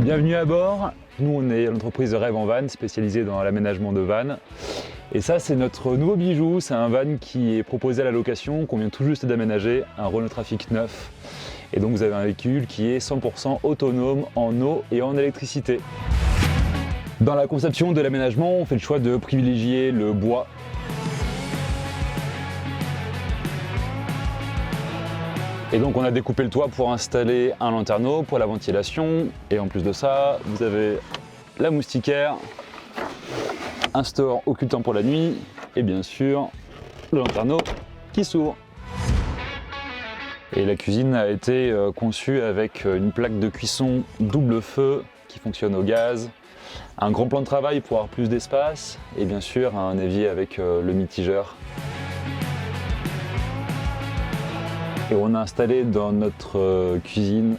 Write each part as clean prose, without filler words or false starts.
Bienvenue à bord. Nous, on est l'entreprise Rêve en Van, spécialisée dans l'aménagement de vannes. Et ça, c'est notre nouveau bijou. C'est un van qui est proposé à la location, qu'on vient tout juste d'aménager, un Renault Trafic neuf. Et donc, vous avez un véhicule qui est 100% autonome en eau et en électricité. Dans la conception de l'aménagement, on fait le choix de privilégier le bois. Et donc on a découpé le toit pour installer un lanterneau pour la ventilation. Et en plus de ça, vous avez la moustiquaire, un store occultant pour la nuit et bien sûr le lanterneau qui s'ouvre. Et la cuisine a été conçue avec une plaque de cuisson double feu qui fonctionne au gaz, un grand plan de travail pour avoir plus d'espace et bien sûr un évier avec le mitigeur. Et on a installé dans notre cuisine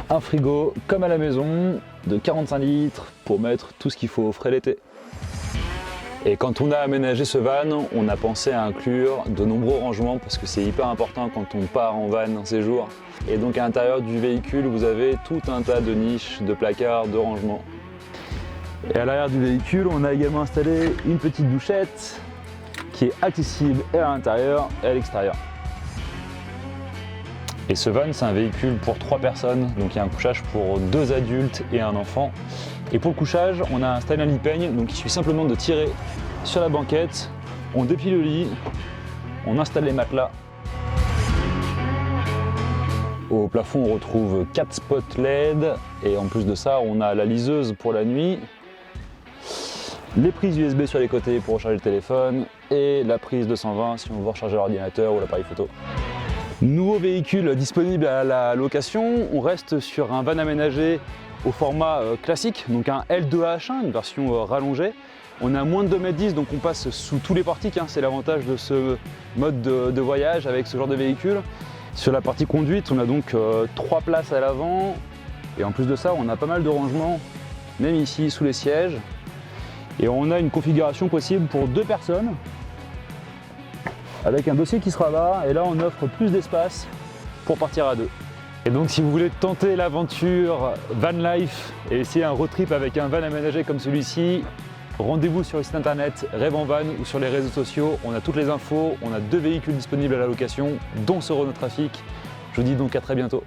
un frigo comme à la maison de 45 litres pour mettre tout ce qu'il faut au frais l'été. Et quand on a aménagé ce van, on a pensé à inclure de nombreux rangements parce que c'est hyper important quand on part en van un séjour. Et donc à l'intérieur du véhicule, vous avez tout un tas de niches, de placards, de rangements. Et à l'arrière du véhicule, on a également installé une petite douchette qui est accessible et à l'intérieur et à l'extérieur. Et ce van, c'est un véhicule pour 3 personnes, donc il y a un couchage pour 2 adultes et un enfant. Et pour le couchage, on a installé un lit peigne, donc il suffit simplement de tirer sur la banquette, on déplie le lit, on installe les matelas. Au plafond, on retrouve 4 spots LED et en plus de ça, on a la liseuse pour la nuit, les prises USB sur les côtés pour recharger le téléphone et la prise 220 si on veut recharger l'ordinateur ou l'appareil photo. Nouveau véhicule disponible à la location, on reste sur un van aménagé au format classique, donc un L2H1, une version rallongée. On a moins de 2,10 m, donc on passe sous tous les portiques, c'est l'avantage de ce mode de voyage avec ce genre de véhicule. Sur la partie conduite, on a donc 3 places à l'avant, et en plus de ça, on a pas mal de rangements, même ici sous les sièges. Et on a une configuration possible pour 2 personnes, avec un dossier qui sera là, et là on offre plus d'espace pour partir à 2. Et donc si vous voulez tenter l'aventure van life et essayer un road trip avec un van aménagé comme celui-ci, rendez-vous sur le site internet Rêve en Van ou sur les réseaux sociaux, on a toutes les infos, on a 2 véhicules disponibles à la location, dont ce Renault Trafic. Je vous dis donc à très bientôt.